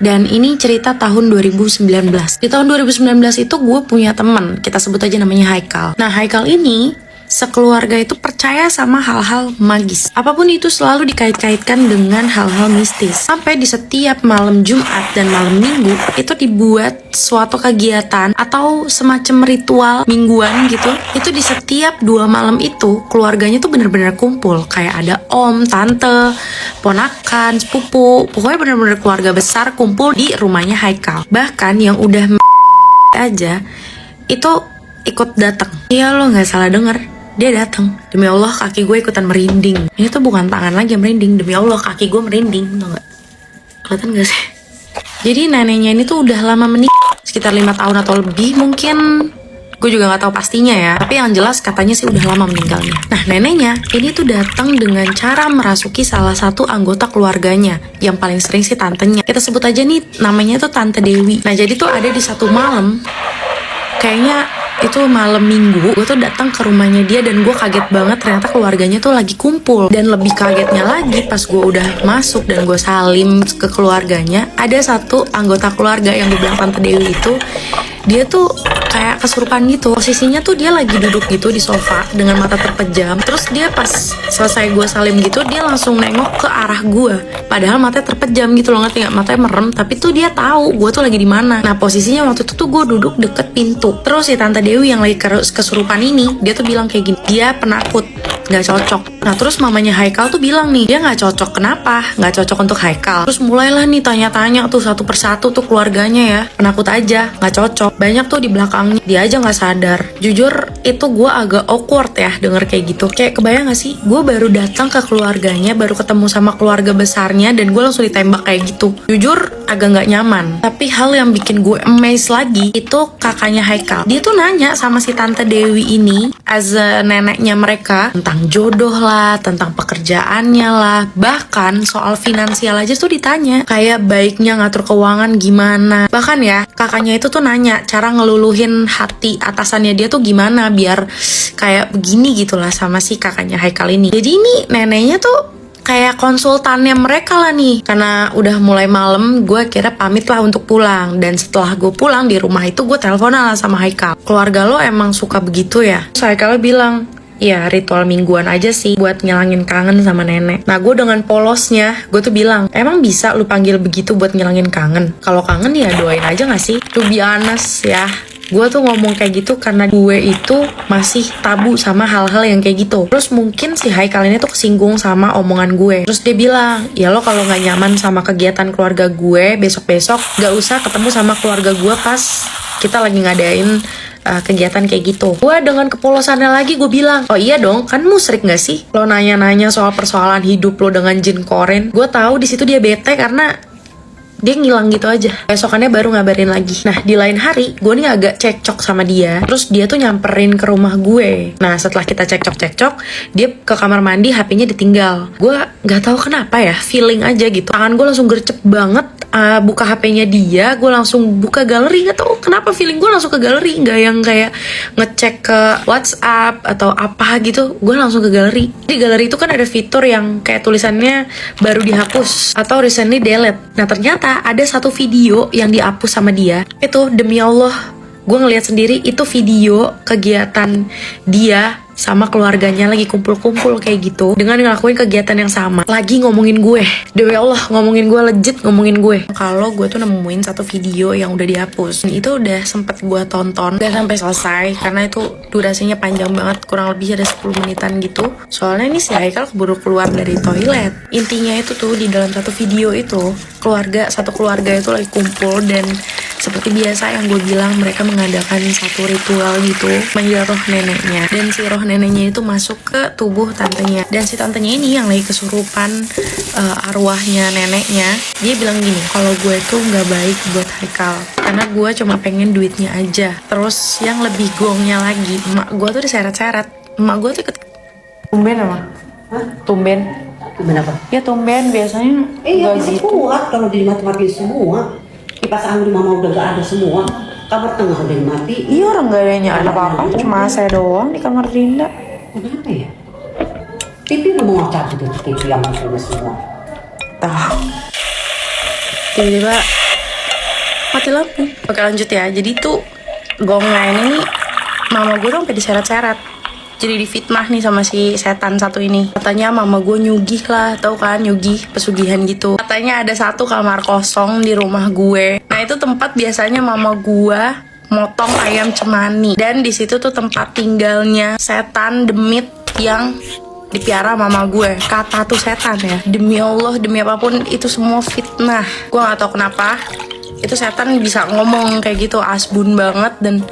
Dan ini cerita tahun 2019. Di tahun 2019 itu gue punya temen, kita sebut aja namanya Haikal. Nah, Haikal ini sekeluarga itu percaya sama hal-hal magis. Apapun itu selalu dikait-kaitkan dengan hal-hal mistis. Sampai di setiap malam Jumat dan malam Minggu itu dibuat suatu kegiatan atau semacam ritual mingguan gitu. Itu di setiap 2 malam itu keluarganya tuh bener-bener kumpul. Kayak ada om, tante, ponakan, sepupu. Pokoknya bener-bener keluarga besar kumpul di rumahnya Haikal. Bahkan yang udah aja itu ikut datang. Iya, lo nggak salah denger. Dia datang. Demi Allah, kaki gue ikutan merinding. Ini tuh bukan tangan lagi yang merinding. Demi Allah, kaki gue merinding. Tau gak? Kelihatan gak sih? Jadi neneknya ini tuh udah lama menikah, sekitar 5 tahun atau lebih mungkin. Gue juga gak tahu pastinya ya. Tapi yang jelas katanya sih udah lama meninggalnya. Nah, neneknya ini tuh datang dengan cara merasuki salah satu anggota keluarganya. Yang paling sering sih tantenya. Kita sebut aja nih namanya tuh Tante Dewi. Nah, jadi tuh ada di satu malam, kayaknya itu malam Minggu, gue tuh datang ke rumahnya dia dan gue kaget banget ternyata keluarganya tuh lagi kumpul. Dan lebih kagetnya lagi pas gue udah masuk dan gue salim ke keluarganya, ada satu anggota keluarga yang gue bilang Tante Dewi itu, dia tuh kayak kesurupan gitu. Posisinya tuh dia lagi duduk gitu di sofa dengan mata terpejam. Terus dia pas selesai gue salim gitu, dia langsung nengok ke arah gue. Padahal matanya terpejam gitu loh, ngerti gak? Matanya merem, tapi tuh dia tahu gue tuh lagi di mana. Nah, posisinya waktu itu tuh gue duduk deket pintu. Terus si Tante Dewi yang lagi kesurupan ini, dia tuh bilang kayak gini, dia penakut, gak cocok. Nah, terus mamanya Haikal tuh bilang nih, dia gak cocok. Kenapa? Gak cocok untuk Haikal. Terus mulailah nih tanya-tanya tuh satu persatu tuh keluarganya ya. Penakut aja, gak cocok. Banyak tuh di belakangnya, dia aja gak sadar. Jujur, itu gue agak awkward ya denger kayak gitu. Kayak kebayang gak sih? Gue baru datang ke keluarganya, baru ketemu sama keluarga besarnya, dan gue langsung ditembak kayak gitu. Jujur, agak gak nyaman. Tapi hal yang bikin gue amazed lagi, itu kakaknya Haikal. Dia tuh nanya sama si Tante Dewi ini, as a neneknya mereka, tentang jodoh lah, tentang pekerjaannya lah, bahkan soal finansial aja tuh ditanya. Kayak baiknya ngatur keuangan gimana. Bahkan ya, kakaknya itu tuh nanya cara ngeluluhin hati atasannya dia tuh gimana biar kayak begini gitulah sama si kakaknya Haikal ini. Jadi ini neneknya tuh kayak konsultannya mereka lah nih. Karena udah mulai malam, gue kira pamit lah untuk pulang. Dan setelah gue pulang di rumah itu, gue telepon lah sama Haikal. Keluarga lo emang suka begitu ya? Terus Haikal bilang, ya ritual mingguan aja sih buat ngilangin kangen sama nenek. Nah, gue dengan polosnya, gue tuh bilang, emang bisa lu panggil begitu buat ngilangin kangen? Kalau kangen ya doain aja gak sih? To be honest ya, gue tuh ngomong kayak gitu karena gue itu masih tabu sama hal-hal yang kayak gitu. Terus mungkin si Haikal ini tuh kesinggung sama omongan gue. Terus dia bilang, ya lo kalau gak nyaman sama kegiatan keluarga gue, besok-besok gak usah ketemu sama keluarga gue pas kita lagi ngadain kegiatan kayak gitu. Gue dengan kepolosannya lagi gue bilang, oh iya dong, kan musyrik gak sih lo nanya-nanya soal persoalan hidup lo dengan jin koren. Gue tahu di situ dia bete karena dia ngilang gitu aja. Besokannya baru ngabarin lagi. Nah, di lain hari, gue nih agak cekcok sama dia. Terus dia tuh nyamperin ke rumah gue. Nah, setelah kita cekcok-cekcok, dia ke kamar mandi, HP-nya ditinggal. Gue gak tahu kenapa ya, feeling aja gitu. Tangan gue langsung gercep banget. Buka HP-nya dia, gue langsung buka galeri. Gak tau kenapa feeling gue langsung ke galeri. Gak yang kayak ngecek ke WhatsApp atau apa gitu. Gue langsung ke galeri. Di galeri itu kan ada fitur yang kayak tulisannya baru dihapus atau recently delete. Nah, ternyata ada satu video yang dihapus sama dia. Itu demi Allah, gue ngeliat sendiri itu video kegiatan dia sama keluarganya lagi kumpul-kumpul kayak gitu dengan ngelakuin kegiatan yang sama, lagi ngomongin gue. Demi Allah, ngomongin gue, legit ngomongin gue. Kalau gue tuh nemuin satu video yang udah dihapus, dan itu udah sempet gue tonton gak sampai selesai karena itu durasinya panjang banget, kurang lebih ada 10 menitan gitu. Soalnya ini si Haikal keburu keluar dari toilet. Intinya itu tuh di dalam satu video itu, satu keluarga itu lagi kumpul dan seperti biasa yang gue bilang, mereka mengadakan satu ritual gitu, manggil roh neneknya. Dan si roh neneknya itu masuk ke tubuh tantenya. Dan si tantenya ini yang lagi kesurupan arwahnya neneknya, dia bilang gini, kalau gue tuh gak baik buat Haikal, karena gue cuma pengen duitnya aja. Terus yang lebih gongnya lagi, emak gue tuh diseret-seret. Emak gue tuh ikut. Tumben apa? Hah? Tumben? Tumben apa? Ya tumben, biasanya Iya, gak bisa gitu. kuat kalau dimati-mati semua. Kipas angin mama udah gak ada semua. Kamar tengah udah dimati. Iya, orang gak ada yang nyalain apa-apa, cuma saya doang di kamar Dinda. Kenapa ya? TV udah mau cabut itu TV yang semua. Tahu. Tiba-tiba mati lampu. Oke lanjut ya. Jadi tuh gongnya ini mama gue dong sampai diseret-seret. Jadi difitnah nih sama si setan satu ini. Katanya mama gue nyugih lah, tau kan nyugih, pesugihan gitu. Katanya ada satu kamar kosong di rumah gue. Nah itu tempat biasanya mama gue motong ayam cemani. Dan di situ tuh tempat tinggalnya setan demit yang dipiara mama gue. Kata tuh setan ya. Demi Allah, demi apapun itu semua fitnah. Gue gak tahu kenapa itu setan bisa ngomong kayak gitu, asbun banget dan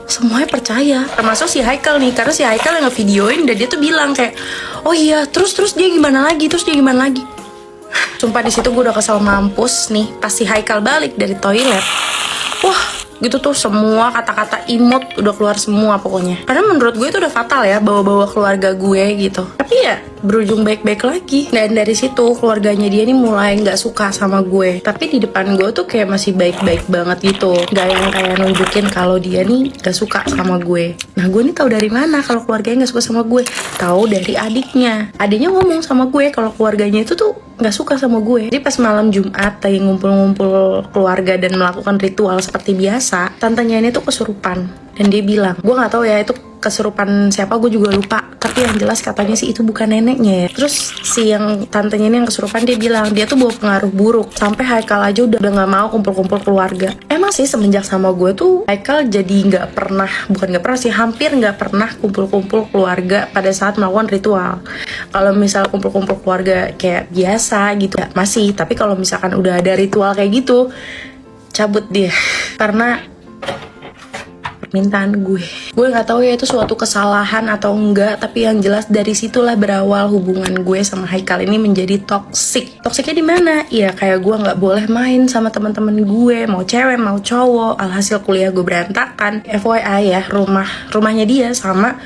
semuanya percaya, termasuk si Haikal nih, karena si Haikal yang ngevideoin dan dia tuh bilang kayak, oh iya, terus dia gimana lagi, Sumpah di situ gue udah kesel mampus nih, pas si Haikal balik dari toilet, wah gitu tuh semua kata-kata imut udah keluar semua pokoknya. Karena menurut gue itu udah fatal ya, bawa-bawa keluarga gue gitu. Tapi ya berujung baik-baik lagi. Dan dari situ keluarganya dia nih mulai nggak suka sama gue. Tapi di depan gue tuh kayak masih baik-baik banget gitu. Gak yang kayak nunjukin kalau dia nih gak suka sama gue. Nah gue nih tahu dari mana kalau keluarganya nggak suka sama gue? Tahu dari adiknya. Adiknya ngomong sama gue kalau keluarganya itu tuh nggak suka sama gue. Jadi pas malam Jumat lagi ngumpul-ngumpul keluarga dan melakukan ritual seperti biasa, tantenya ini tuh kesurupan. Dan dia bilang, gue nggak tahu ya itu kesurupan siapa, gue juga lupa. Tapi yang jelas katanya sih itu bukan neneknya ya. Terus si yang tantenya ini yang kesurupan dia bilang dia tuh bawa pengaruh buruk. Sampai Haikal aja udah nggak mau kumpul-kumpul keluarga. Emang sih semenjak sama gue tuh Haikal jadi bukan nggak pernah sih, hampir nggak pernah kumpul-kumpul keluarga pada saat melakukan ritual. Kalau misal kumpul-kumpul keluarga kayak biasa gitu ya, masih. Tapi kalau misalkan udah ada ritual kayak gitu, cabut dia. Karena permintaan gue nggak tahu ya itu suatu kesalahan atau enggak, tapi yang jelas dari situlah berawal hubungan gue sama Haikal ini menjadi toksik. Toksiknya di mana? Ya kayak gue nggak boleh main sama teman-teman gue, mau cewek mau cowok. Alhasil kuliah gue berantakan. FYI ya, rumahnya dia sama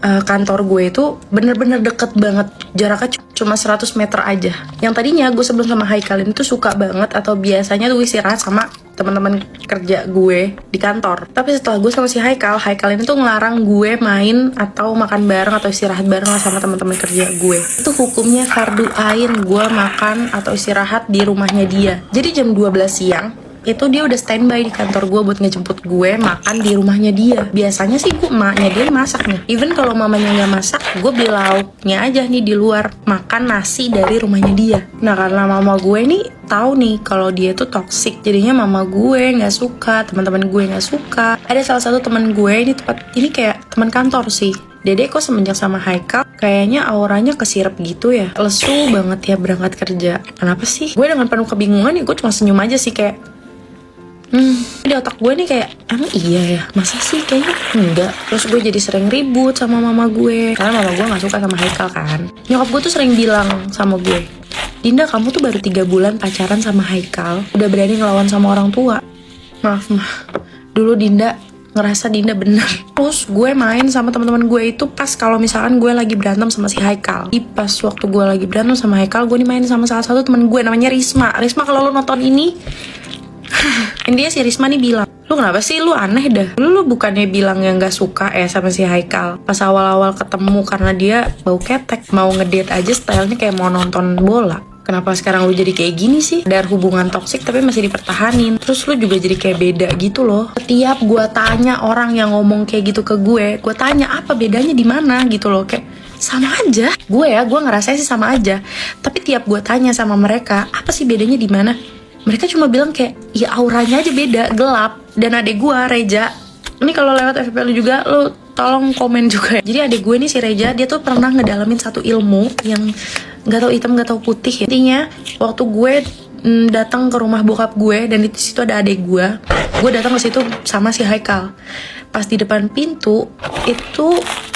kantor gue itu bener-bener deket banget, jaraknya cuma 100 meter aja. Yang tadinya gue sebelum sama Haikal ini tuh suka banget atau biasanya tuh istirahat sama teman-teman kerja gue di kantor. Tapi setelah gue sama si Haikal ini tuh ngelarang gue main atau makan bareng atau istirahat bareng sama teman-teman kerja gue. Itu hukumnya fardu ain gue makan atau istirahat di rumahnya dia. Jadi jam 12 siang itu dia udah standby di kantor gue buat ngejemput gue makan di rumahnya dia. Biasanya sih emaknya dia masak nih. Even kalau mamanya nggak masak, gue beli lauknya aja nih di luar, makan nasi dari rumahnya dia. Nah karena mama gue nih tahu nih kalau dia tuh toksik, jadinya mama gue nggak suka, teman-teman gue nggak suka. Ada salah satu teman gue ini kayak teman kantor sih. Dede kok semenjak sama Haikal kayaknya auranya kesirep gitu ya, lesu banget ya berangkat kerja. Kenapa sih? Gue dengan penuh kebingungan ya gue cuma senyum aja sih kayak di otak gue nih kayak emang iya ya, masa sih, kayaknya enggak. Terus gue jadi sering ribut sama mama gue karena mama gue gak suka sama Haikal kan. Nyokap gue tuh sering bilang sama gue, Dinda kamu tuh baru 3 bulan pacaran sama Haikal udah berani ngelawan sama orang tua. Maaf mah, dulu Dinda ngerasa Dinda bener. Terus gue main sama teman-teman gue itu pas kalau misalkan gue lagi berantem sama si Haikal. Pas waktu gue lagi berantem sama Haikal, gue nih main sama salah satu teman gue namanya Risma. Kalau lo nonton ini dia si Risma nih bilang, lu kenapa sih, lu aneh dah, lu bukannya bilang yang gak suka sama si Haikal pas awal-awal ketemu karena dia bau ketek, mau ngedate aja stylenya kayak mau nonton bola. Kenapa sekarang lu jadi kayak gini sih? Dari hubungan toksik tapi masih dipertahanin. Terus lu juga jadi kayak beda gitu loh. Setiap gue tanya orang yang ngomong kayak gitu ke gue tanya apa bedanya di mana gitu loh, kayak sama aja. Gue ngerasa sih sama aja. Tapi tiap gue tanya sama mereka, apa sih bedanya di mana? Mereka cuma bilang kayak, ya auranya aja beda, gelap. Dan adek gue, Reja, ini kalau lewat FYP lu juga, lu tolong komen juga ya. Jadi adek gue nih si Reja, dia tuh pernah ngedalamin satu ilmu yang gak tau hitam gak tau putih ya. Intinya waktu gue datang ke rumah bokap gue dan di situ ada adek gue datang ke situ sama si Haikal. Pas di depan pintu itu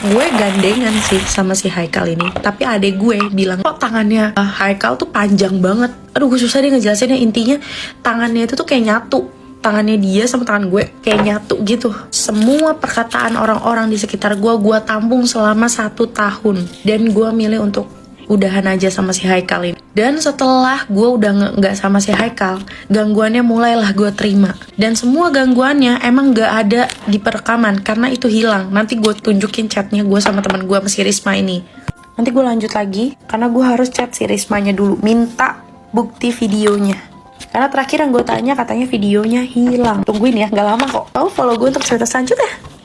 gue gandengan sih sama si Haikal ini. Tapi adek gue bilang kok tangannya Haikal tuh panjang banget. Aduh gue susah deh ngejelasinnya. Intinya tangannya itu tuh kayak nyatu. Tangannya dia sama tangan gue kayak nyatu gitu. Semua perkataan orang-orang di sekitar gue tampung selama 1 tahun. Dan gue milih untuk udahan aja sama si Haikal ini. Dan setelah gue udah gak sama si Haikal, gangguannya mulailah gue terima. Dan semua gangguannya emang gak ada di perekaman karena itu hilang. Nanti gue tunjukin chatnya gue sama teman gue sama si Risma ini. Nanti gue lanjut lagi karena gue harus chat si Rismanya dulu, minta bukti videonya. Karena terakhir yang gue tanya katanya videonya hilang. Tungguin ya, gak lama kok. Kamu follow gue untuk cerita selanjutnya.